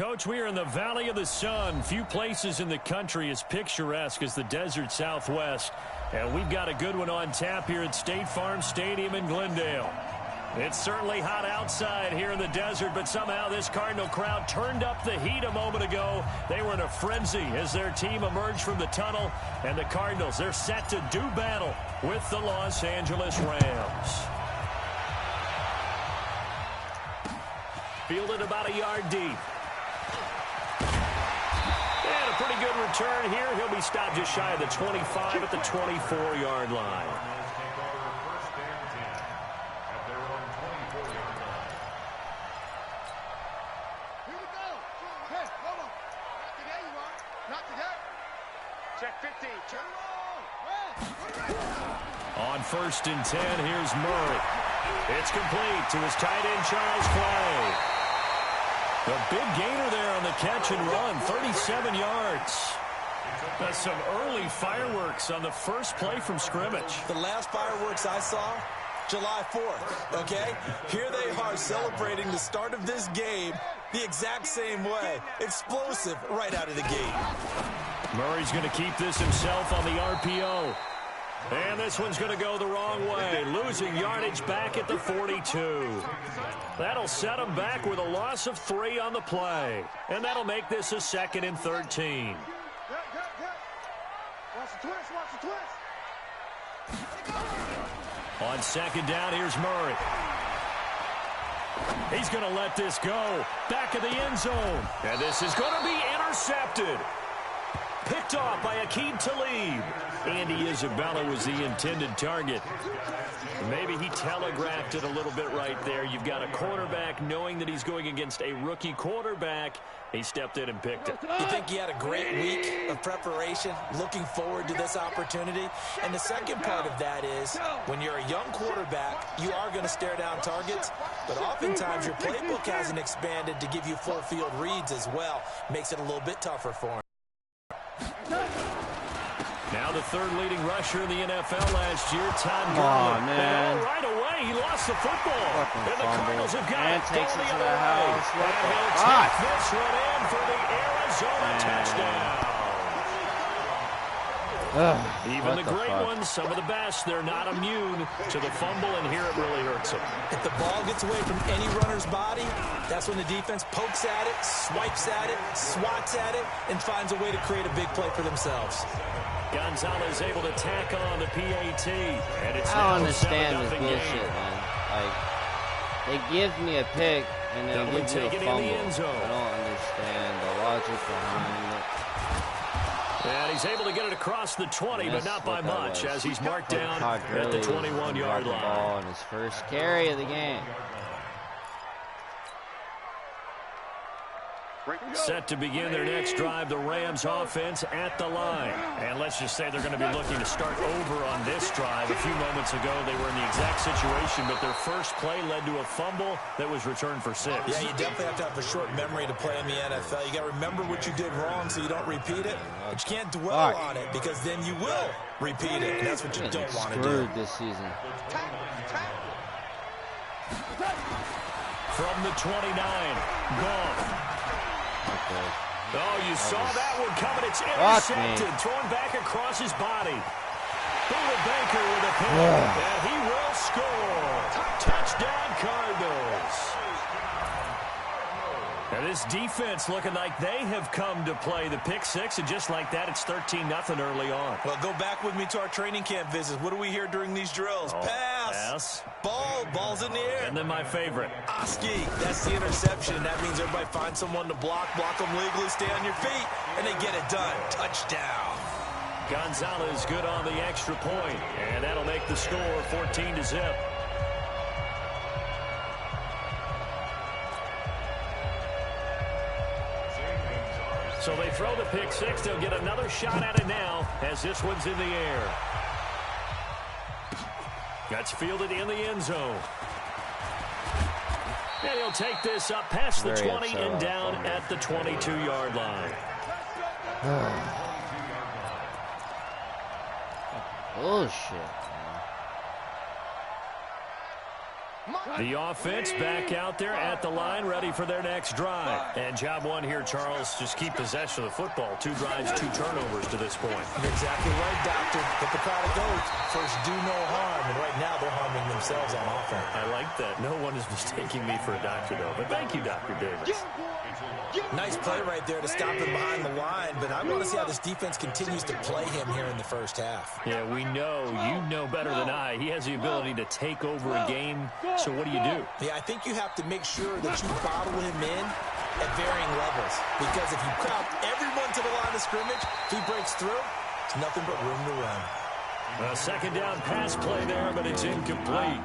Coach, we are in the Valley of the Sun. Few places in the country as picturesque as the desert Southwest. And we've got a good one on tap here at State Farm Stadium in Glendale. It's certainly hot outside here in the desert, but somehow this Cardinal crowd turned up the heat a moment ago. They were in a frenzy as their team emerged from the tunnel. And the Cardinals, they're set to do battle with the Los Angeles Rams. Fielded about a yard deep. And a pretty good return here. He'll be stopped just shy of the 25 at the 24-yard line. Check 15. On 1st and 10, here's Murray. It's complete to his tight end, Charles Clay. A big gainer there on the catch and run, 37 yards. That's some early fireworks on the first play from scrimmage. The last fireworks I saw, July 4th, okay? Here they are celebrating the start of this game the exact same way. Explosive right out of the gate. Murray's going to keep this himself on the RPO. And this one's going to go the wrong way, losing yardage back at the 42. That'll set him back with a loss of 3 on the play. And that'll make this a 2nd and 13. On 2nd down, here's Murray. He's going to let this go. Back of the end zone. And this is going to be intercepted. Picked off by Aqib Talib. Andy Isabella was the intended target. Maybe he telegraphed it a little bit right there. You've got a quarterback knowing that he's going against a rookie quarterback. He stepped in and picked it. You think he had a great week of preparation, looking forward to this opportunity? And the second part of that is, when you're a young quarterback, you are going to stare down targets, but oftentimes your playbook hasn't expanded to give you full field reads as well. Makes it a little bit tougher for him. Now the 3rd leading rusher in the NFL last year, Todd Gurley. Man. And right away, he lost the football. And the Cardinals have got it. Takes it to the house. What and he'll the take this one in for the Arizona touchdown. Even the great ones, some of the best, they're not immune to the fumble, and here it really hurts them. If the ball gets away from any runner's body, that's when the defense pokes at it, swipes at it, swats at it, and finds a way to create a big play for themselves. Gonzalez able to tack on the PAT, and it's I don't understand this bullshit, man. Like, they give me a pick, and then they give me a fumble. I don't understand the logic behind it. And he's able to get it across the 20, but not by much, as he's marked down at the 21-yard line. Ball on his first carry of the game. Set to begin their next drive, the Rams offense at the line. And let's just say they're going to be looking to start over on this drive. A few moments ago, they were in the exact situation, but their first play led to a fumble that was returned for 6. Yeah, you definitely have to have a short memory to play in the NFL. You got to remember what you did wrong so you don't repeat it. But you can't dwell on it because then you will repeat it. And that's what you don't want to do. This season. From the 29, Goff. Oh, you saw that one coming. It's intercepted. Thrown back across his body. Buda Baker with a pick. And he will score. Touchdown, Cardinals. Now this defense looking like they have come to play the pick 6, and just like that, it's 13-0 early on. Well, go back with me to our training camp visits. What do we hear during these drills? Pass. Ball's in the air. And then my favorite. Oski. That's the interception. That means everybody finds someone to block them legally, stay on your feet, and they get it done. Touchdown. Gonzalez good on the extra point, and that'll make the score 14-0. So they throw the pick 6. They'll get another shot at it now as this one's in the air. That's fielded in the end zone. And he'll take this up past the 20 and down at the 22-yard line. Bullshit. The offense back out there at the line, ready for their next drive. And job one here, Charles, just keep possession of the football. 2 drives, 2 turnovers to this point. You're exactly right, Doctor. Hippocratic oath. First, do no harm. And right now, they're harming themselves on offense. I like that. No one is mistaking me for a doctor, though. But thank you, Dr. Davis. Nice play right there to stop him behind the line. But I want to see how this defense continues to play him here in the first half. Yeah, we know. You know better than I. He has the ability to take over a game. So what do you do? Yeah, I think you have to make sure that you bottle him in at varying levels. Because if you crowd everyone to the line of scrimmage, if he breaks through, it's nothing but room to run. A second down pass play there, but it's incomplete.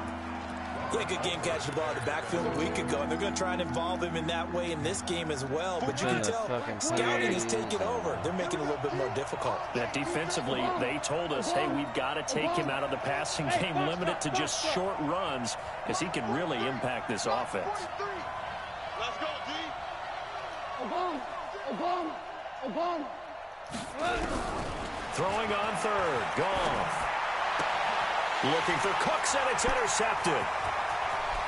He had a good game catching the ball in the backfield a week ago, and they're going to try and involve him in that way in this game as well. But you can tell scouting is taking over. They're making it a little bit more difficult. That defensively, they told us, hey, we've got to take him out of the passing game, limit it to just short runs, because he can really impact this offense. Let's go, D. Throwing on third. Goff. Looking for Cooks, and it's intercepted.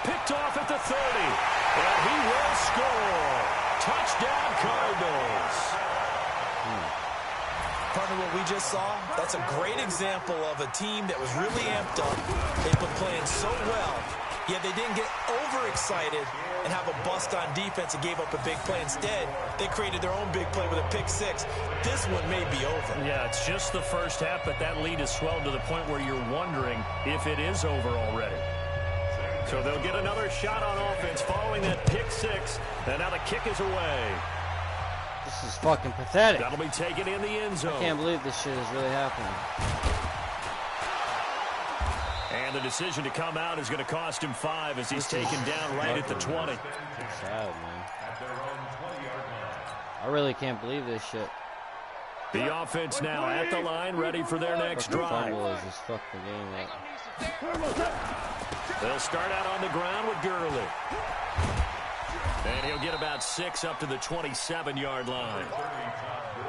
Picked off at the 30. And he will score. Touchdown, Cardinals. Partner, what we just saw, that's a great example of a team that was really amped up. They've been playing so well, yet they didn't get overexcited and have a bust on defense and gave up a big play. Instead, they created their own big play with a pick six. This one may be over. Yeah, it's just the first half, but that lead has swelled to the point where you're wondering if it is over already. So they'll get another shot on offense following that pick six, and now the kick is away. This is fucking pathetic. That'll be taken in the end zone. I can't believe this shit is really happening. And the decision to come out is going to cost him 5 as he's taken down right at the 20. Sad, man. I really can't believe this shit. The offense now at the line, ready for their next drive. Fumble has just fucked the game up. They'll start out on the ground with Gurley. And he'll get about 6 up to the 27-yard line.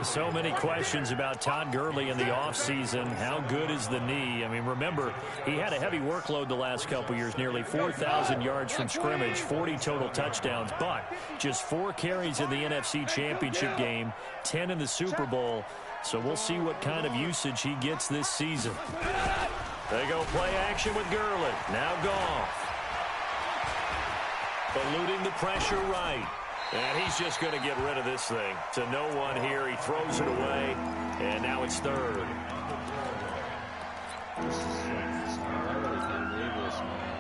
So many questions about Todd Gurley in the offseason. How good is the knee? I mean, remember, he had a heavy workload the last couple years, nearly 4,000 yards from scrimmage, 40 total touchdowns, but just 4 carries in the NFC Championship game, 10 in the Super Bowl. So we'll see what kind of usage he gets this season. They go play action with Gurley. Now Goff. Eluding the pressure right. And he's just going to get rid of this thing. To no one here. He throws it away. And now it's third. I really can't believe this, man.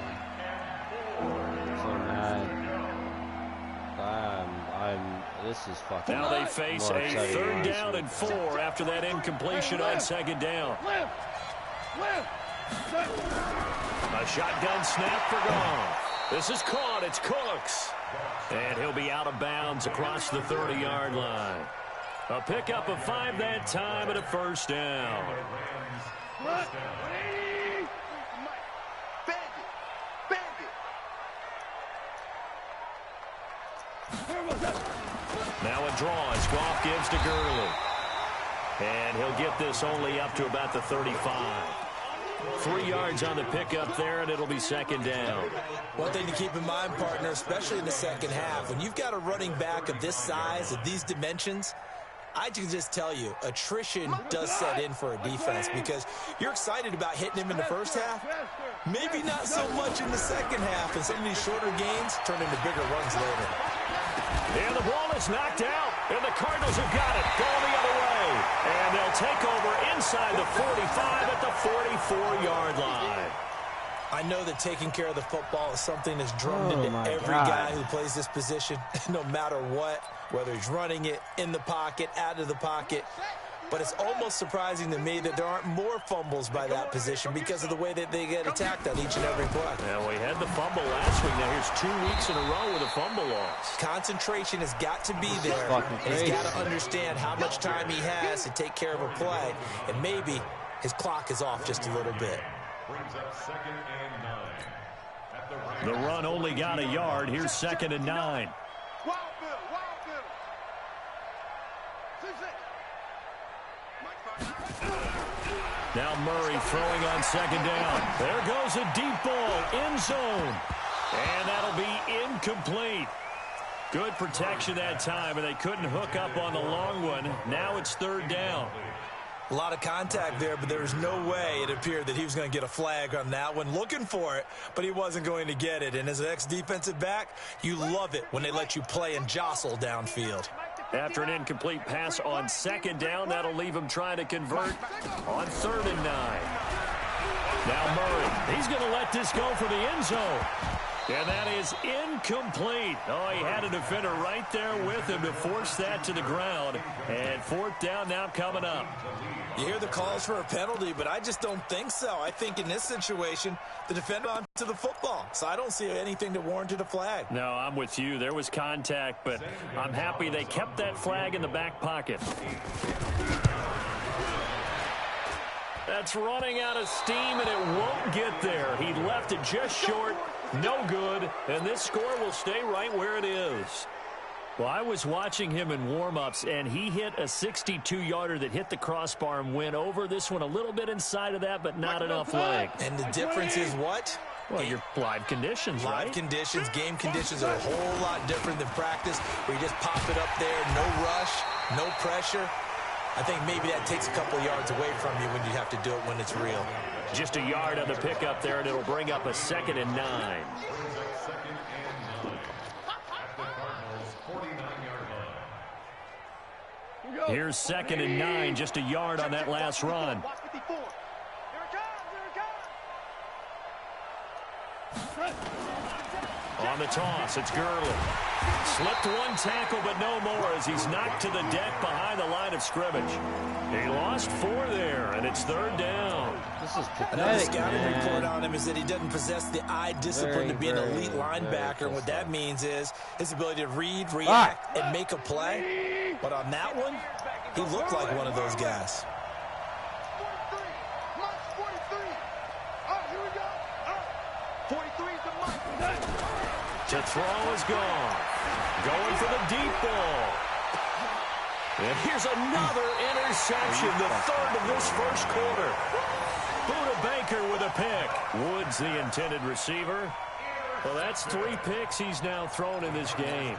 I'm so mad. This is fucking... Now they face a third down and 4 after that incompletion on second down. A shotgun snap for Goff. This is caught. It's Cooks. And he'll be out of bounds across the 30-yard line. A pickup of 5 that time and a first down. Now a draw as Goff gives to Gurley. And he'll get this only up to about the 35. 3 yards on the pickup there, and it'll be second down. One thing to keep in mind, partner, especially in the second half, when you've got a running back of this size, of these dimensions, I can just tell you, attrition does set in for a defense because you're excited about hitting him in the first half, maybe not so much in the second half, and some of these shorter gains turn into bigger runs later. And the ball is knocked out, and the Cardinals have got it, going the other way. And they'll take over inside the 45 at the 44-yard line. I know that taking care of the football is something that's drummed into every guy who plays this position, no matter what, whether he's running it, in the pocket, out of the pocket. But it's almost surprising to me that there aren't more fumbles by that position because of the way that they get attacked on each and every play. Yeah, we had the fumble last week. Now here's 2 weeks in a row with a fumble loss. Concentration has got to be there. And he's got to understand how much time he has to take care of a play. And maybe his clock is off just a little bit. The run only got a yard. Here's 2nd and 9. Now Murray throwing on second down. There goes a deep ball, end zone. And that'll be incomplete. Good protection that time, and they couldn't hook up on the long one. Now it's third down. A lot of contact there, but there was no way it appeared that he was going to get a flag on that one. Looking for it, but he wasn't going to get it. And as an ex-defensive back, you love it when they let you play and jostle downfield. After an incomplete pass on second down, that'll leave him trying to convert on 3rd and 9. Now Murray, he's going to let this go for the end zone. And that is incomplete. Oh, he had a defender right there with him to force that to the ground. And 4th down now coming up. You hear the calls for a penalty, but I just don't think so. I think in this situation, the defender onto the football. So I don't see anything that warranted a flag. No, I'm with you. There was contact, but I'm happy they kept that flag in the back pocket. That's running out of steam, and it won't get there. He left it just short. No good, and this score will stay right where it is. Well, I was watching him in warm-ups, and he hit a 62-yarder that hit the crossbar and went over. This one a little bit inside of that, but not enough leg. And the difference is what? Well, your live conditions, right? Live conditions, game conditions are a whole lot different than practice, where you just pop it up there, no rush, no pressure. I think maybe that takes a couple yards away from you when you have to do it when it's real. Just a yard on the pickup there, and it'll bring up a 2nd and 9. Here's 2nd and 9, just a yard on that last run. On the toss, it's Gurley. Slipped one tackle, but no more as he's knocked to the deck behind the line of scrimmage. He lost 4 there, and it's 3rd down. This is pathetic, Another scouting report on him is that he doesn't possess the eye discipline to be an elite linebacker. And what that means is his ability to read, react, and make a play. But on that one, he looked like one of those guys. To throw is gone. Going for the deep ball. And here's another interception, the 3rd of this first quarter. Buda Baker with a pick. Woods the intended receiver. Well, that's 3 picks he's now thrown in this game.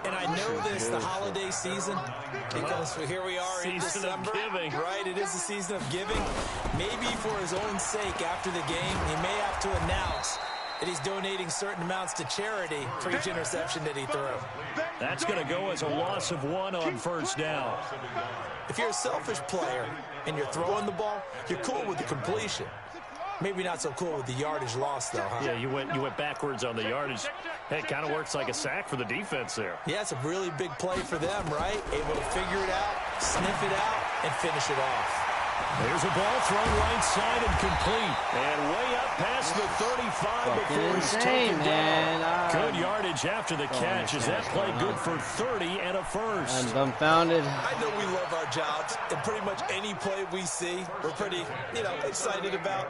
And I know this, the holiday season, because here we are in December. Season of giving. Right, it is the season of giving. Maybe for his own sake after the game, he may have to announce that he's donating certain amounts to charity for each interception that he threw. That's going to go as a loss of 1 on 1st down. If you're a selfish player and you're throwing the ball, you're cool with the completion. Maybe not so cool with the yardage loss, though, huh? Yeah, you went backwards on the yardage. Hey, it kind of works like a sack for the defense there. Yeah, it's a really big play for them, right? Able to figure it out, sniff it out, and finish it off. There's a ball thrown right side and complete. And way up past the 35 before he's taken down. Good yardage after the catch. Is that play good for 30 and a first? I'm dumbfounded. I know we love our jobs, and pretty much any play we see, we're pretty, excited about.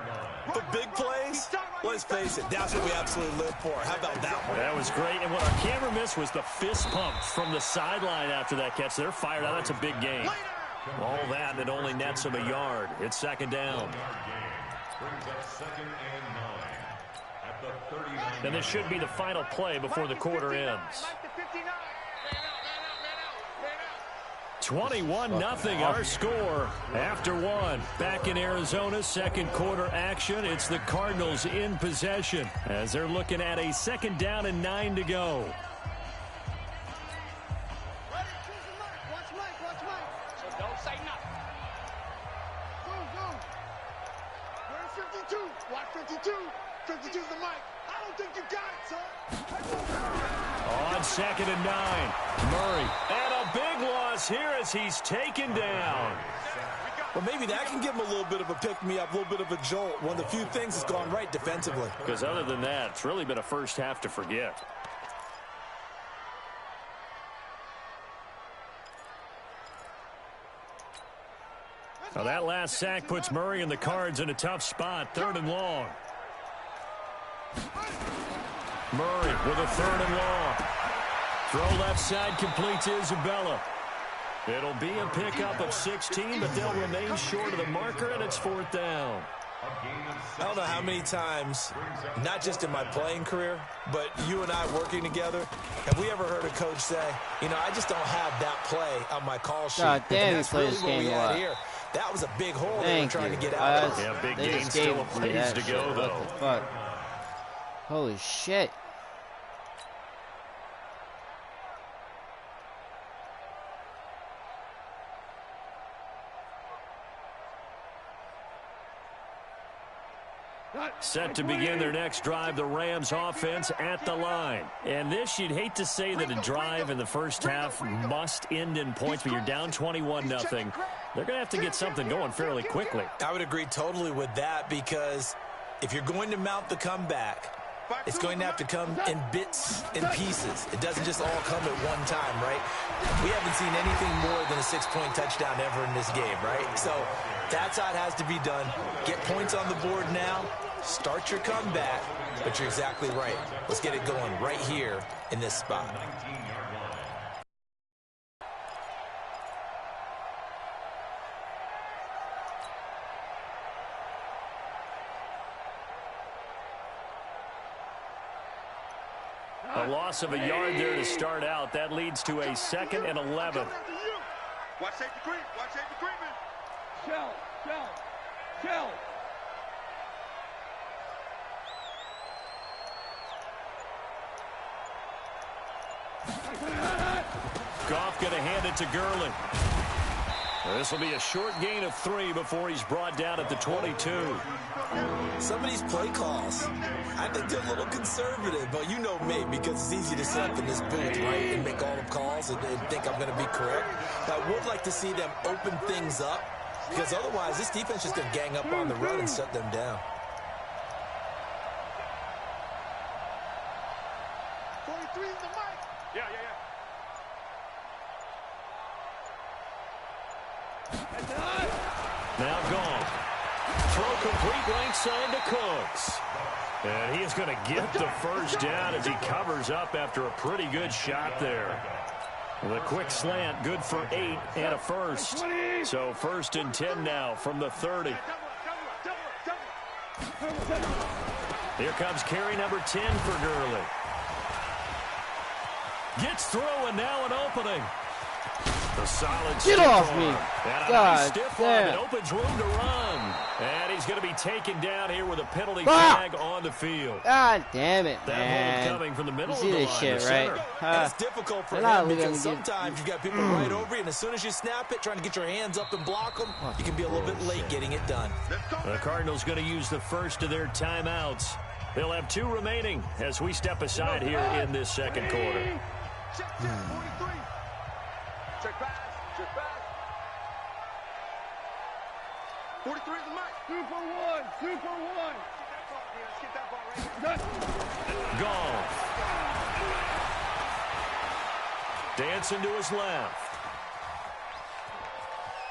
But big plays, let's face it, that's what we absolutely live for. How about that one? That was great. And what our camera missed was the fist pump from the sideline after that catch. They're fired out. That's a big game. All that, and it only nets him a yard. It's 2nd down. And this should be the final play before the quarter ends. 21-0 our score after 1. Back in Arizona, 2nd quarter action. It's the Cardinals in possession as they're looking at a 2nd down and 9 to go. On 2nd and 9, Murray. And a big loss here as he's taken down. Well, maybe that can give him a little bit of a pick-me-up, a little bit of a jolt. One of the few things that's gone right defensively. Because other than that, it's really been a first half to forget. Now that last sack puts Murray and the Cards in a tough spot. 3rd and long. Murray with a 3rd and long. Throw left side complete to Isabella. It'll be a pickup of 16, but they'll remain short of the marker, and it's 4th down. I don't know how many times, not just in my playing career, but you and I working together, have we ever heard a coach say, you know, I just don't have that play on my call sheet. God damn, that's really what we had here. That was a big hole they were trying to get out of. Yeah, big gain, still a ways to go, though. What the fuck? Holy shit. Set to begin their next drive, the Rams offense at the line. And this, you'd hate to say that a drive in the first half must end in points, but you're down 21-0. They're going to have to get something going fairly quickly. I would agree totally with that, because if you're going to mount the comeback, it's going to have to come in bits and pieces. It doesn't just all come at one time, right? We haven't seen anything more than a 6-point touchdown ever in this game, right? So that's how it has to be done. Get points on the board now. Start your comeback. But you're exactly right. Let's get it going right here in this spot. A loss of a yard there to start out. That leads to a 2nd and 11. Watch safety creep. Watch safety creeping. Shell. Goff going to hand it to Gurley. This will be a short gain of 3 before he's brought down at the 22. Some of these play calls, I think they're a little conservative, but you know me, because it's easy to sit up in this booth, right, and make all the calls and think I'm going to be correct. But I would like to see them open things up, because otherwise this defense is going to gang up on the run and shut them down. 43 is the mic. Yeah. Now gone. Throw complete right side to Cooks. And he is going to get the first down as he covers up after a pretty good shot there. The quick slant, good for 8 and a first. So 1st and 10 now from the 30. Here comes carry number 10 for Gurley. Gets through, and now an opening. A solid Get off me. And a God nice stiff arm that damn. opens room to run. And he's going to be taken down here with a penalty flag on the field. God damn it, That man. hold coming from the middle You of see the this line shit, to right? center. And it's difficult for they're not him really because gonna get- sometimes you've got people right over you, and as soon as you snap it, trying to get your hands up and block them, you can be a little bit late getting it done. The Cardinals going to use the first of their timeouts. They'll have 2 remaining as we step aside here in this second quarter. Check 43. Check pass. 43 is the mic. 2 for 1. 2 for 1. Let's get that ball right here. Goff. Dancing to his left.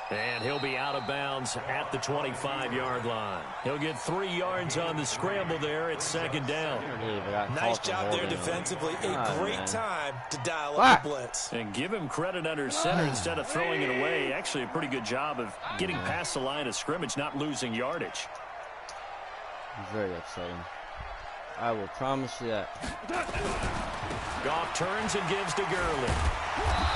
And he'll be out of bounds at the 25-yard line. He'll get 3 yards on the scramble there at 2nd down. Nice job there defensively. A great time to dial up the blitz. And give him credit under center instead of throwing it away. Actually, a pretty good job of getting past the line of scrimmage, not losing yardage. Very upsetting. I will promise you that. Goff turns and gives to Gurley.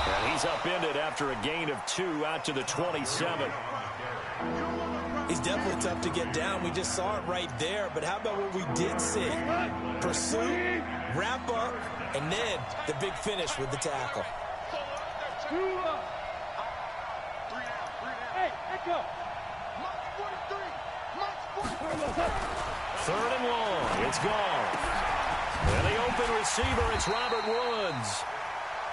And he's upended after a gain of 2 out to the 27. He's definitely tough to get down. We just saw it right there. But how about what we did see? Pursuit, wrap up, and then the big finish with the tackle. 2 up. 3 down. Hey, echo. Mike 43. 3rd and long. It's gone. And the open receiver, it's Robert Woods.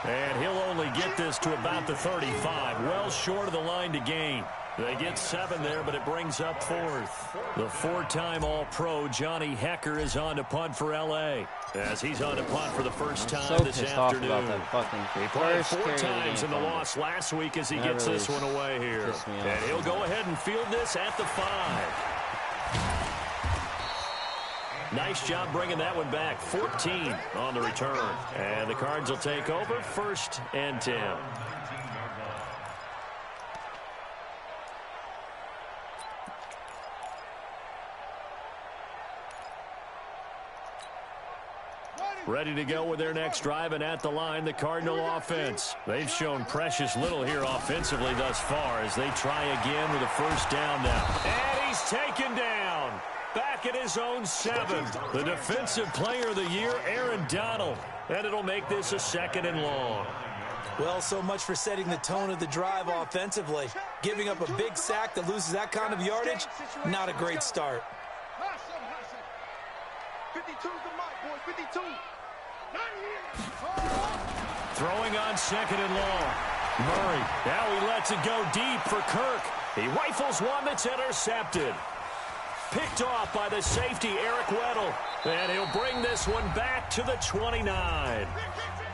And he'll only get this to about the 35. Well short of the line to gain. They get 7 there, but it brings up 4th. The 4-time All-Pro, Johnny Hecker, is on to punt for L.A. as he's on to punt for the first time this afternoon. Off about that fucking He played first 4 carry times in the game. loss last week as he That gets really this one away here. pissed me off. And he'll go ahead and field this at the 5. Nice job bringing that one back. 14 on the return. And the Cards will take over 1st and 10. ready to go with their next drive, and at the line, the Cardinal offense. They've shown precious little here offensively thus far as they try again with a first down now. And he's taken down. Back at his own 7. The Defensive Player of the Year, Aaron Donald. And it'll make this a 2nd and long. Well, so much for setting the tone of the drive offensively. Giving up a big sack that loses that kind of yardage, not a great start. 52's the mark, boys. 52. Throwing on 2nd and long. Murray, now he lets it go deep for Kirk. He rifles one that's intercepted. Picked off by the safety, Eric Weddle. And he'll bring this one back to the 29.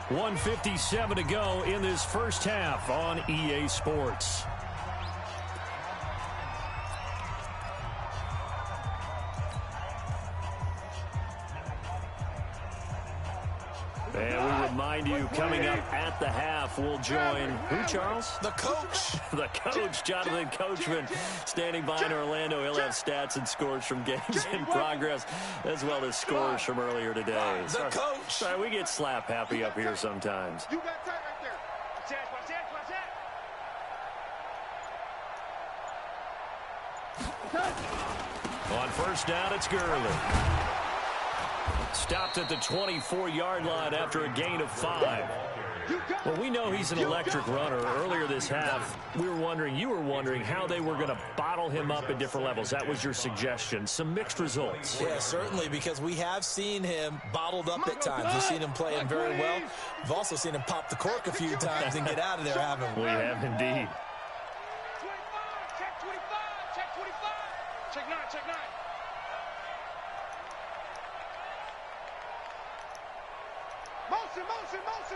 1:57 to go in this first half on EA Sports. And we remind you, coming up at the half, we'll join who, Charles? The coach. The coach, Jonathan Coachman, standing by in Orlando. He'll have stats and scores from games in progress, as well as scores from earlier today. The coach. Sorry, we get slap happy up here sometimes. You got time right there. On first down, it's Gurley. Stopped at the 24-yard line after a gain of 5. Well, we know he's an electric runner. Earlier this half, you were wondering how they were going to bottle him up at different levels. That was your suggestion. Some mixed results. Yeah, certainly, because we have seen him bottled up at times. We've seen him playing very well. We've also seen him pop the cork a few times and get out of there, haven't we? We have indeed. 25, check 25, check 25. Check 9, check 9.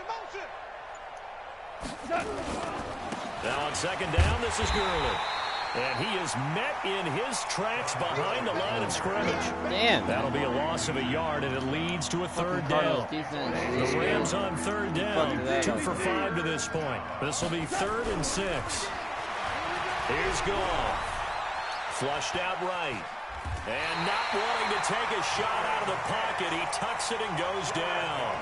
Motion. Now on 2nd down, this is Gurley. And he is met in his tracks behind the line of scrimmage. Damn. That'll be a loss of a yard, and it leads to a 3rd down. The Rams on 3rd down, 2 for 5 to this point. This will be 3rd and 6. Here's Goff. Flushed out right. And not wanting to take a shot out of the pocket, he tucks it and goes down.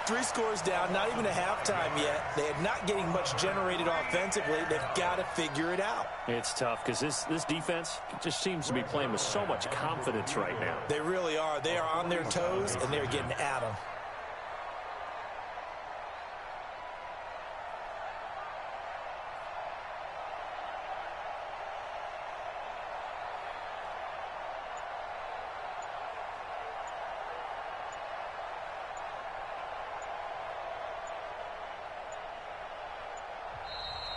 3 scores down, not even a halftime yet. They are not getting much generated offensively. They've got to figure it out. It's tough because this defense just seems to be playing with so much confidence right now. They really are. They are on their toes, and they're getting at them.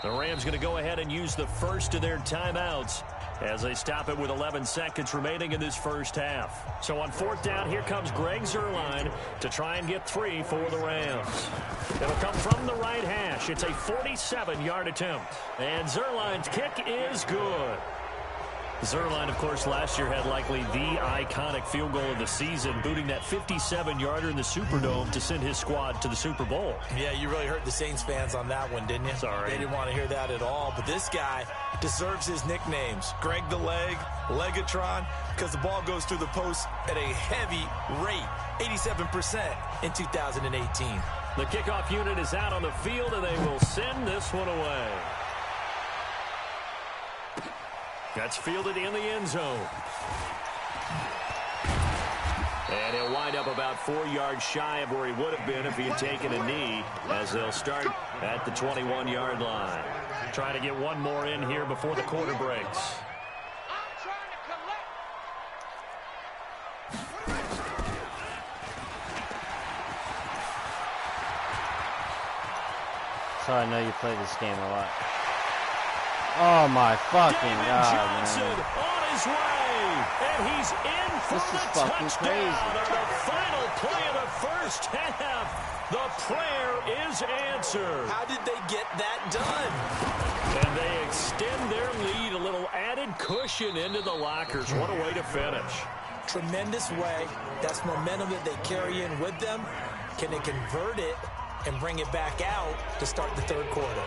The Rams going to go ahead and use the first of their timeouts as they stop it with 11 seconds remaining in this first half. So on 4th down, here comes Greg Zuerlein to try and get 3 for the Rams. It'll come from the right hash. It's a 47-yard attempt. And Zuerlein's kick is good. Zuerlein, of course, last year had likely the iconic field goal of the season, booting that 57-yarder in the Superdome to send his squad to the Super Bowl. Yeah, you really hurt the Saints fans on that one, didn't you? Sorry. They didn't want to hear that at all. But this guy deserves his nicknames. Greg the Leg, Legatron, because the ball goes through the post at a heavy rate, 87% in 2018. The kickoff unit is out on the field, and they will send this one away. That's fielded in the end zone. And he'll wind up about 4 yards shy of where he would have been if he had taken a knee, as they'll start at the 21-yard line. Trying to get one more in here before the quarter breaks. So I know you play this game a lot. Oh my fucking David God, Johnson man. on his way, and he's in for This is the fucking touchdown crazy. on the final play of the first half. The prayer is answered. How did they get that done? And they extend their lead, a little added cushion into the lockers. What a way to finish. Tremendous way. That's momentum that they carry in with them. Can they convert it and bring it back out to start the 3rd quarter?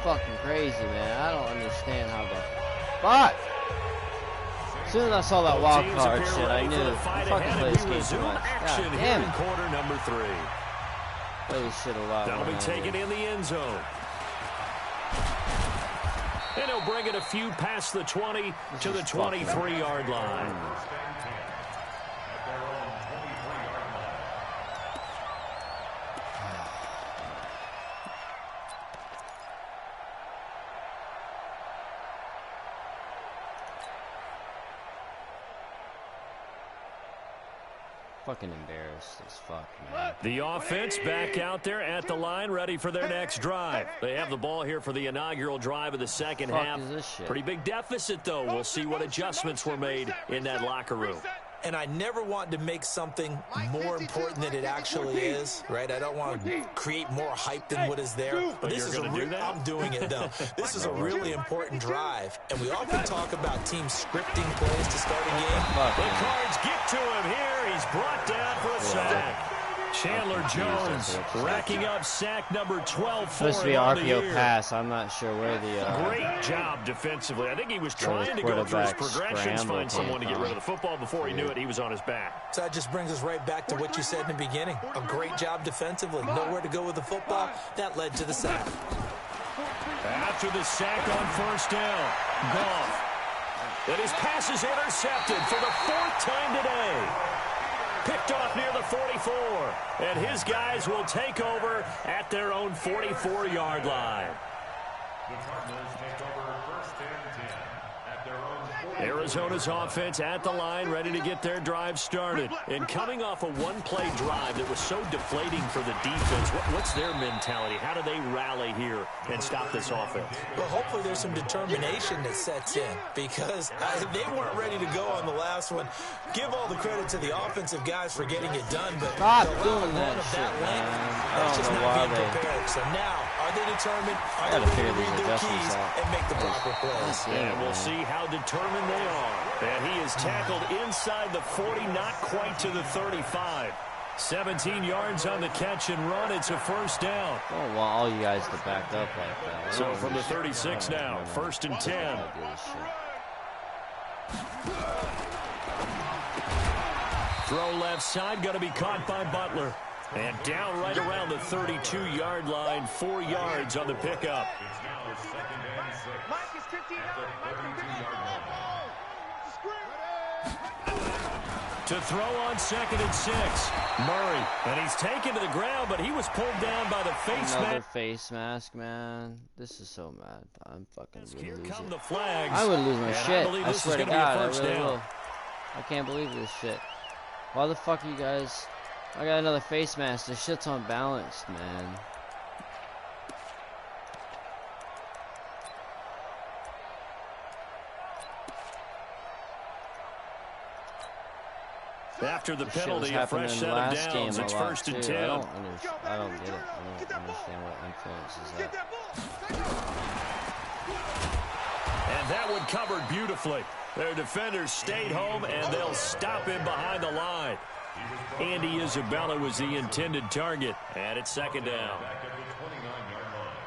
Fucking crazy, man. I don't understand how the fuck. As soon as I saw that wild card shit, I knew the fucking play this game too much. God damn it. Quarter number 3. Play this shit a lot. That'll be taken in the end zone. And he'll bring it a few past the 20 to the 23-yard line. Fucking embarrassed as fuck, man. The offense back out there at the line, ready for their next drive. They have the ball here for the inaugural drive of the second half. Pretty big deficit, though. We'll see what adjustments were made in that locker room. And I never want to make something more important than it actually is, right? I don't want to create more hype than what is there. But this is I'm doing it, though. This is a really important drive. And we often talk about teams scripting plays to start a game. The Cards get to him here. He's brought down for a sack. Chandler Jones racking up sack number 12 for supposed to be RPO pass. I'm not sure where the great job defensively. I think he was trying to go through his progressions, find someone to get rid of the football. Before he knew it, he was on his back. So that just brings us right back to what you said in the beginning. A great job defensively. Nowhere to go with the football. That led to the sack. After the sack on first down, Goff. And his pass is intercepted for the 4th time today. Picked off near the 44, and his guys will take over at their own 44-yard line. The Cardinals take over 1st and 10 at their own 44. Arizona's offense at the line, ready to get their drive started. And coming off a one-play drive that was so deflating for the defense, what's their mentality? How do they rally here and stop this offense? Well, hopefully there's some determination that sets in, because they weren't ready to go on the last one. Give all the credit to the offensive guys for getting it done, but stop doing that shit, man. That's just not being prepared. So now, are they determined? Are they ready to read their keys and make the proper plays? And we'll see how determined they are. And he is tackled inside the 40, not quite to the 35. 17 yards on the catch and run. It's a first down. I don't want all you guys to back up like that. So from the 36 now, 1st and 10. Throw left side, going to be caught by Butler. And down right around the 32-yard line, 4 yards on the pickup. It's now 2nd and 6. Mike is 59. To throw on 2nd and 6. Murray. And he's taken to the ground, but he was pulled down by the face mask. Another face mask, man. This is so mad. I'm fucking Here gonna lose come it. the flags. I would lose my shit. I this swear is to gonna be a God, I first really down. will. I can't believe this shit. Why the fuck are you guys... I got another face mask. This shit's unbalanced, man. After the penalty, a fresh set of downs. It's 1st and 10. I don't get it. I don't understand what influence is that. And that one covered beautifully. Their defenders stayed home, and they'll stop him behind the line. Andy Isabella was the intended target, and it's 2nd down. Back at the 29-yard line.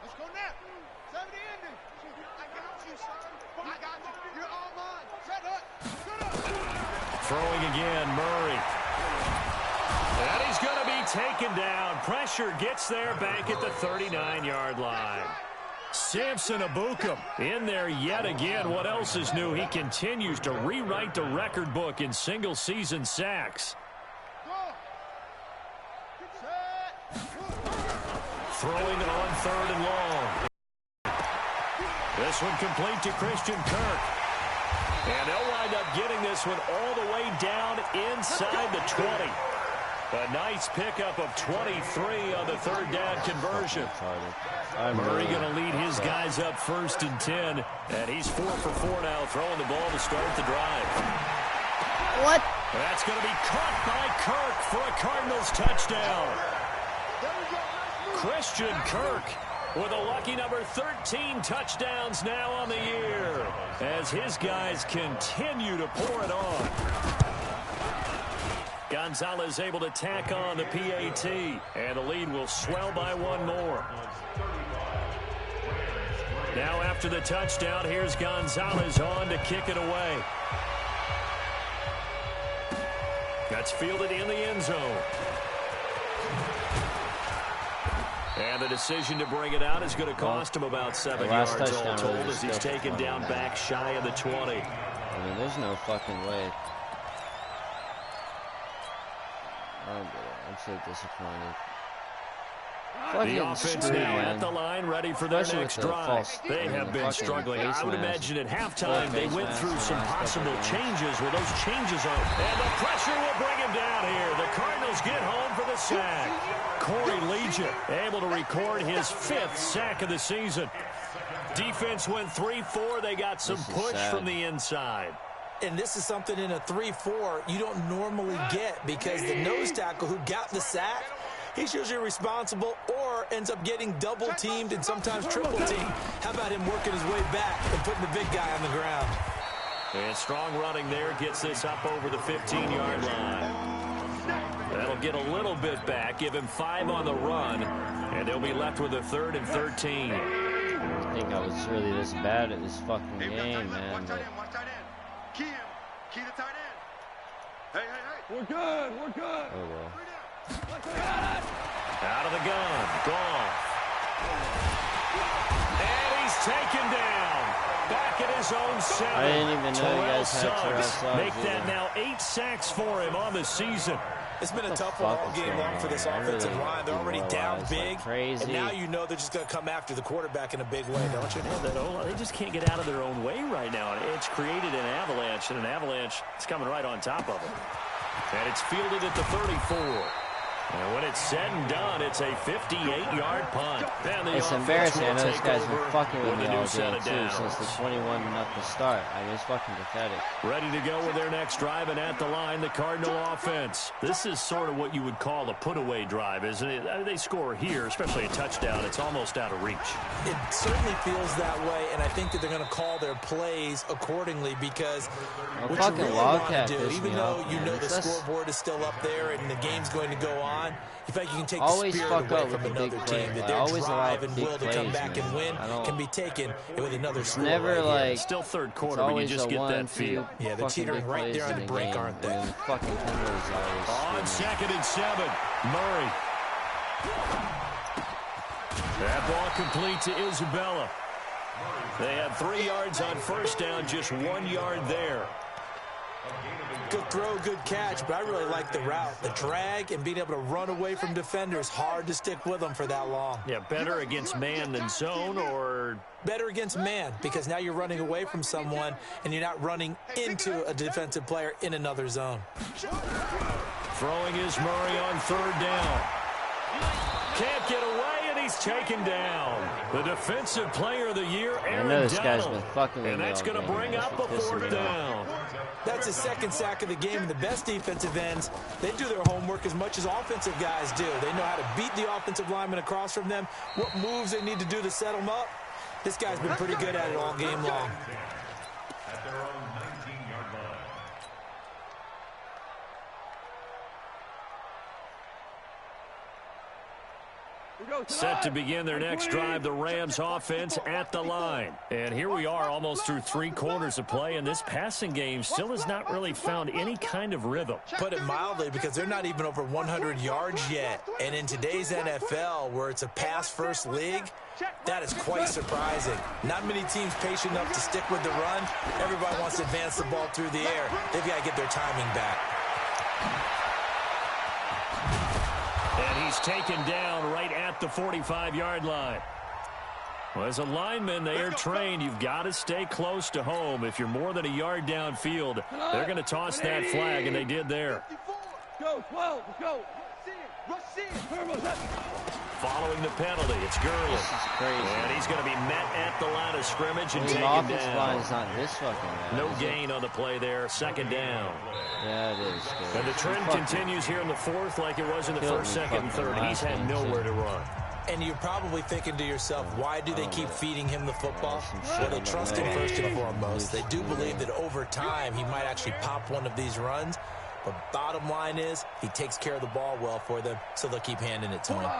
Let's go now. 70 Andy. I got you, son. I got you. You're all mine. Set up. Set up. Throwing again, Murray. And he's going to be taken down. Pressure gets there back at the 39-yard line. Samson Abukum in there yet again. What else is new? He continues to rewrite the record book in single-season sacks. Throwing it on 3rd and long. This one complete to Christian Kirk. And they'll wind up getting this one all the way down inside the 20. A nice pickup of 23 on the 3rd down conversion. Murray going to lead his guys up 1st and 10. And he's 4 for 4 now, throwing the ball to start the drive. What? That's going to be caught by Kirk for a Cardinals touchdown. Christian Kirk with a lucky number 13 touchdowns now on the year as his guys continue to pour it on. Gonzalez able to tack on the PAT, and the lead will swell by one more. Now after the touchdown, here's Gonzalez on to kick it away. That's fielded in the end zone. And the decision to bring it out is going to cost him about 7 yards all told as he's taken down back shy of the 20. I mean, there's no fucking way. I'm so disappointed. The offense now at the line, ready for their next drive. They have been struggling. I would imagine at halftime they went through some possible changes where those changes are. And the pressure will bring him down here. The Cardinals get home for the sack. Corey Legion able to record his 5th sack of the season. Defense went 3-4. They got some push from the inside. And this is something in a 3-4 you don't normally get because the nose tackle who got the sack, he's usually responsible or ends up getting double-teamed and sometimes triple-teamed. How about him working his way back and putting the big guy on the ground? And strong running there gets this up over the 15-yard line. That'll get a little bit back, give him 5 on the run, and they'll be left with a 3rd and 13. I didn't think I was really this bad at this fucking game, man. But... Key the tight end. Hey. We're good. We're good. Oh, well. Out of the gun. Gone. And he's taken down. Back at his own 7. I didn't even know you guys had Terrell Suggs. make that now 8 sacks for him on the season. It's been a tough one all game long for this offensive line. They're already down big, and now you know they're just going to come after the quarterback in a big way, don't you? Yeah, they just can't get out of their own way right now. It's created an avalanche, and an avalanche is coming right on top of them. And it's fielded at the 34. And when it's said and done, it's a 58-yard punt. It's embarrassing. I know this guy's been fucking with me all day, too, since the 21-0 start. I mean, it's fucking pathetic. Ready to go with their next drive, and at the line, the Cardinal offense. This is sort of what you would call a put-away drive, isn't it? I mean, they score here, especially a touchdown. It's almost out of reach. It certainly feels that way, and I think that they're going to call their plays accordingly because what you really want to do, even though you know the scoreboard is still up there and the game's going to go on, in fact, you can take the spirit away from another team, that their drive and will to come back and win can be taken with another score. Never like still third quarter, but you just get that feel. Yeah, they're teetering right there on the brink, aren't they? On 2nd and 7, Murray. That ball complete to Isabella. They had 3 yards on first down, just 1 yard there. Good throw, good catch, but I really like the route. The drag and being able to run away from defenders, hard to stick with them for that long. Yeah, better against man than zone, or? Better against man, because now you're running away from someone and you're not running into a defensive player in another zone. Throwing is Murray on 3rd down. Can't get away, and he's taken down. The defensive player of the year, Aaron I know this guy's Donald. been fucking with and that's going to bring up a 4th down. That's his 2nd sack of the game, and the best defensive ends, they do their homework as much as offensive guys do. They know how to beat the offensive lineman across from them, what moves they need to do to set them up. This guy's been pretty good at it all game long. At their own 19-yard line. Set to begin their next drive, the Rams offense at the line. And here we are almost through 3 quarters of play, and this passing game still has not really found any kind of rhythm. Put it mildly, because they're not even over 100 yards yet. And in today's NFL, where it's a pass-first league, that is quite surprising. Not many teams patient enough to stick with the run. Everybody wants to advance the ball through the air. They've got to get their timing back. And he's taken down right at the 45-yard line. Well, as a lineman, they are trained. You've got to stay close to home. If you're more than a yard downfield, they're going to toss that flag, and they did there. Go, 12, go. Following the penalty, it's Gurley. This is crazy. And he's going to be met at the line of scrimmage and taken offensive down. line is not this fucking bad. No gain on the play there. 2nd down. Yeah, it is. Good. And the trend continues here in the 4th like it was in the 1st, 2nd, and 3rd. He's had nowhere to run. And you're probably thinking to yourself, why do they keep feeding him the football? Well, they trust him first and foremost. They do believe that over time he might actually pop one of these runs. But bottom line is, he takes care of the ball well for them, so they'll keep handing it to him.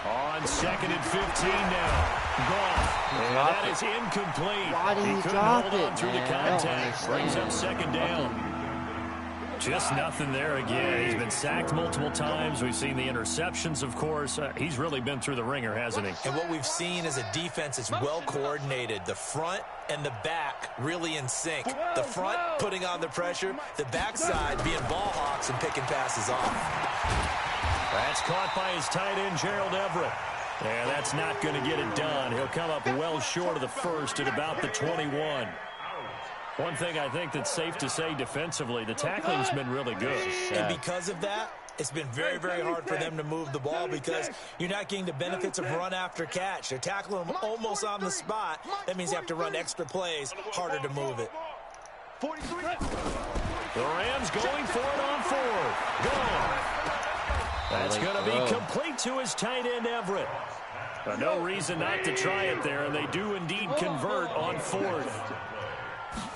On 2nd and 15 now. Goff. And that is incomplete. Why did he couldn't drop hold on it, through the man? contact. Brings up 2nd down. Just nothing there again. He's been sacked multiple times. We've seen the interceptions, of course. He's really been through the ringer, hasn't he? And what we've seen is a defense that's well coordinated. The front and the back really in sync. The front putting on the pressure. The backside being ball hawks and picking passes off. That's caught by his tight end, Gerald Everett. And that's not going to get it done. He'll come up well short of the first at about the 21. One thing I think that's safe to say defensively, the tackling's been really good. And because of that, it's been very, very hard for them to move the ball because you're not getting the benefits of run after catch. They're tackling them almost on the spot. That means you have to run extra plays, harder to move it. The Rams going for it on 4th. Gone. That's going to be complete to his tight end, Everett. But no reason not to try it there, and they do indeed convert on 4th.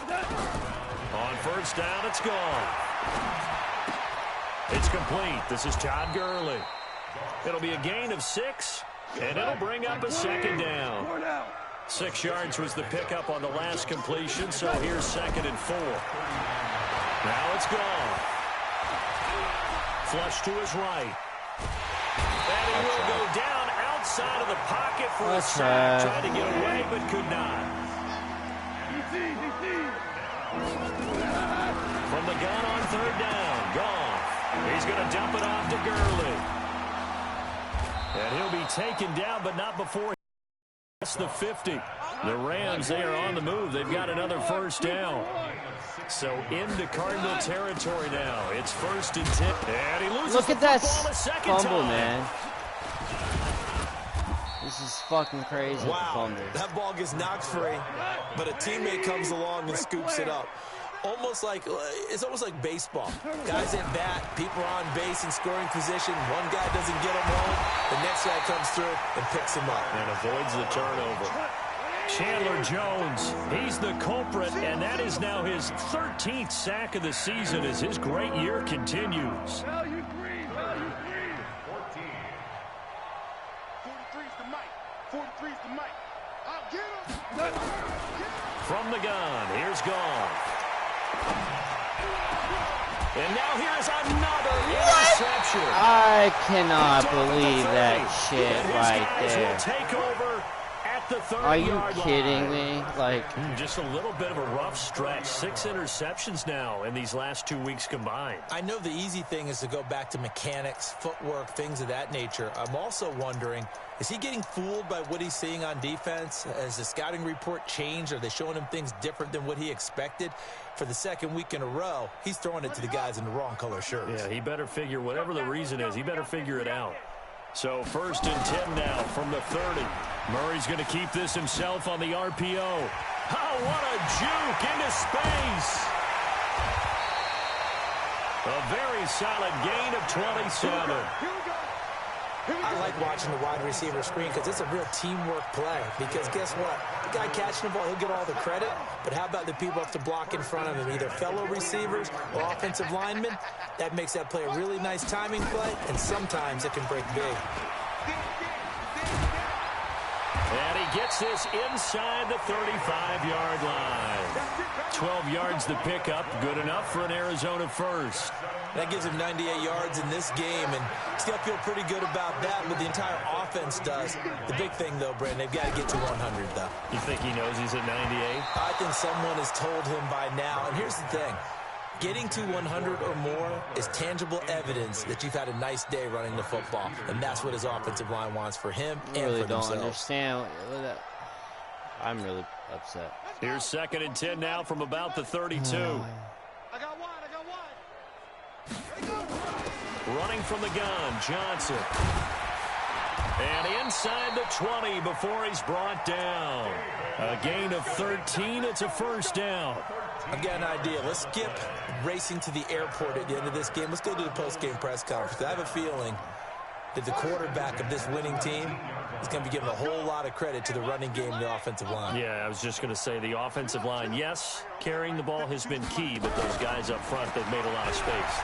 On 1st down, it's gone. It's complete. This is Todd Gurley. It'll be a gain of 6, and it'll bring up a 2nd down. 6 yards was the pickup on the last completion, so here's 2nd and 4. Now it's gone. Flush to his right. And he will go down outside of the pocket for a sack. Tried to get away, but could not. From the gun on 3rd down. Gone. He's going to dump it off to Gurley. And he'll be taken down, but not before it's the 50. The Rams, they are on the move. They've got another 1st down. So into Cardinal territory now. It's 1st and 10. And he loses Look at that fumble, time. man. This is fucking crazy. Wow, that ball gets knocked free, but a teammate comes along and scoops it up. It's almost like baseball. Guys at bat, people are on base in scoring position. One guy doesn't get him home. The next guy comes through and picks him up. And avoids the turnover. Chandler Jones, he's the culprit, and that is now his 13th sack of the season as his great year continues. Value 3. 43's the mic. 43's the mic. I'll get him. From the gun, here's Gone. And now here's another interception. I cannot believe that shit right there. Will take over at the 30-yard line. Are you kidding me? Like, just a little bit of a rough stretch. 6 interceptions now in these last 2 weeks combined. I know the easy thing is to go back to mechanics, footwork, things of that nature. I'm also wondering, is he getting fooled by what he's seeing on defense? Has the scouting report changed? Are they showing him things different than what he expected? For the 2nd week in a row, he's throwing it to the guys in the wrong color shirts. Yeah, he better figure, whatever the reason is, he better figure it out. So 1st and 10 now from the 30. Murray's going to keep this himself on the RPO. Oh, what a juke into space. A very solid gain of 27. I like watching the wide receiver screen because it's a real teamwork play. Because guess what? The guy catching the ball, he'll get all the credit. But how about the people up to block in front of him, either fellow receivers or offensive linemen? That makes that play a really nice timing play, and sometimes it can break big. And he gets this inside the 35-yard line. 12 yards the pickup, good enough for an Arizona 1st. That gives him 98 yards in this game, and he's got to feel pretty good about that, but the entire offense does. The big thing, though, Brandon, they've got to get to 100, though. You think he knows he's at 98? I think someone has told him by now, and here's the thing. Getting to 100 or more is tangible evidence that you've had a nice day running the football, and that's what his offensive line wants for him and really for don't themselves. understand. I'm really upset. Here's 2nd and 10 now from about the 32. I got one. Running from the gun, Johnson. And inside the 20 before he's brought down. A gain of 13. It's a 1st down. I've got an idea. Let's skip racing to the airport at the end of this game. Let's go to the post-game press conference. I have a feeling that the quarterback of this winning team he's going to be giving a whole lot of credit to the running game and the offensive line. Yeah, I was just going to say the offensive line, yes, carrying the ball has been key, but those guys up front, they've made a lot of space.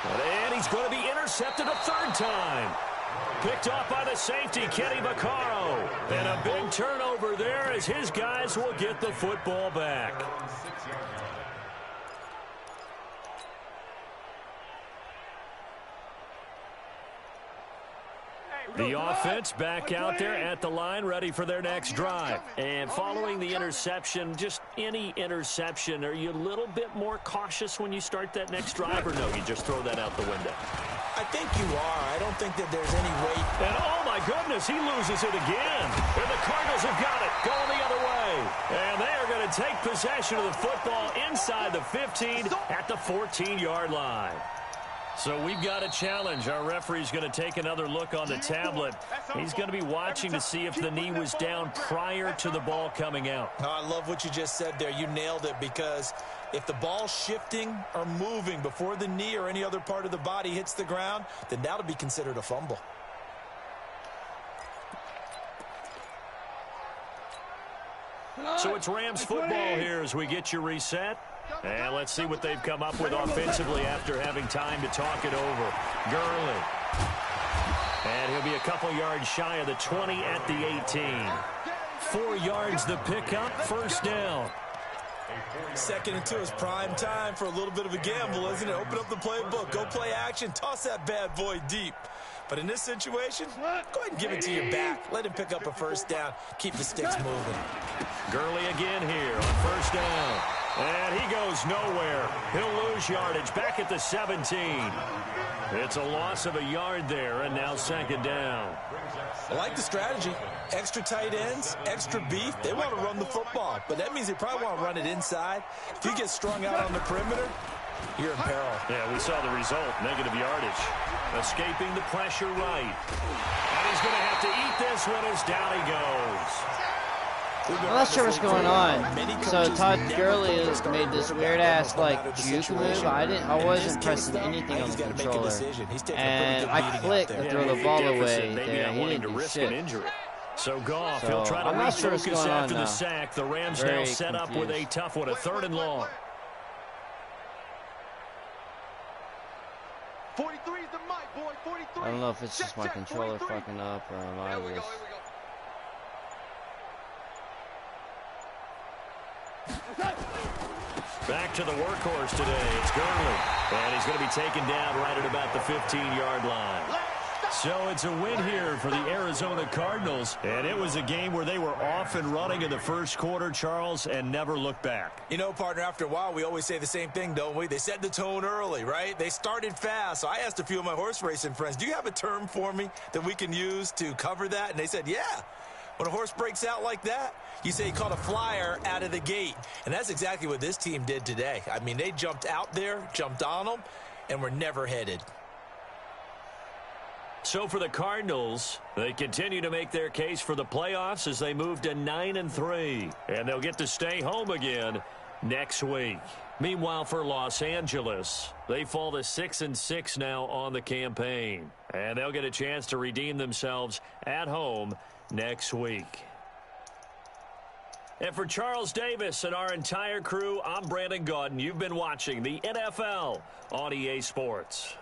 And he's going to be intercepted a third time. Picked off by the safety, Kenny Vaccaro. And a big turnover there as his guys will get the football back. The offense back out there at the line, ready for their next drive. And following the interception, just any interception, are you a little bit more cautious when you start that next drive, or no, you just throw that out the window? I think you are. I don't think that there's any weight. And oh my goodness, he loses it again. And the Cardinals have got it, going the other way. And they are going to take possession of the football inside the 15 at the 14-yard line. So we've got a challenge. Our referee's going to take another look on the tablet. He's going to be watching to see if the knee was down prior to the ball coming out. Oh, I love what you just said there. You nailed it, because if the ball's shifting or moving before the knee or any other part of the body hits the ground, then that'll be considered a fumble. So it's Rams football here as we get you reset. And let's see what they've come up with offensively after having time to talk it over. Gurley. And he'll be a couple yards shy of the 20 at the 18. 4 yards the pickup, first down. 2nd and 2 is prime time for a little bit of a gamble, isn't it? Open up the playbook, go play action, toss that bad boy deep. But in this situation, go ahead and give it to your back. Let him pick up a first down. Keep the sticks moving. Gurley again here on first down. And he goes nowhere. He'll lose yardage back at the 17. It's a loss of a yard there, and now 2nd down. I like the strategy. Extra tight ends, extra beef. They want to run the football, but that means they probably want to run it inside. If you get strung out on the perimeter, you're in peril. Yeah, we saw the result, negative yardage. Escaping the pressure right. And he's going to have to eat this one as down he goes. I'm not sure what's going on. So Todd Gurley has made this weird-ass, like, juke move. I wasn't pressing anything on the controller. And I clicked to throw the ball away there. He didn't do shit. So Goff, he'll try to refocus after the sack. The Rams now set up with a tough one, a 3rd and long. 43 is the mic, boy. 43. I don't know if it's just my controller fucking up or am I just... Back to the workhorse today. It's Gurley. And he's going to be taken down right at about the 15-yard line. So it's a win here for the Arizona Cardinals. And it was a game where they were off and running in the first quarter, Charles, and never looked back. You know, partner, after a while, we always say the same thing, don't we? They set the tone early, right? They started fast. So I asked a few of my horse racing friends, do you have a term for me that we can use to cover that? And they said, yeah. When a horse breaks out like that, you say he caught a flyer out of the gate. And that's exactly what this team did today. I mean, they jumped out there, jumped on them, and were never headed. So for the Cardinals, they continue to make their case for the playoffs as they move to 9-3. And they'll get to stay home again next week. Meanwhile, for Los Angeles, they fall to 6-6 now on the campaign. And they'll get a chance to redeem themselves at home next week. And for Charles Davis and our entire crew, I'm Brandon Gaudin. You've been watching the NFL on EA Sports.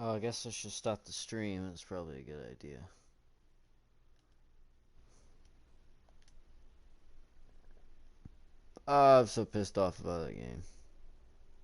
Oh, I guess I should stop the stream. It's probably a good idea. I'm so pissed off about that game.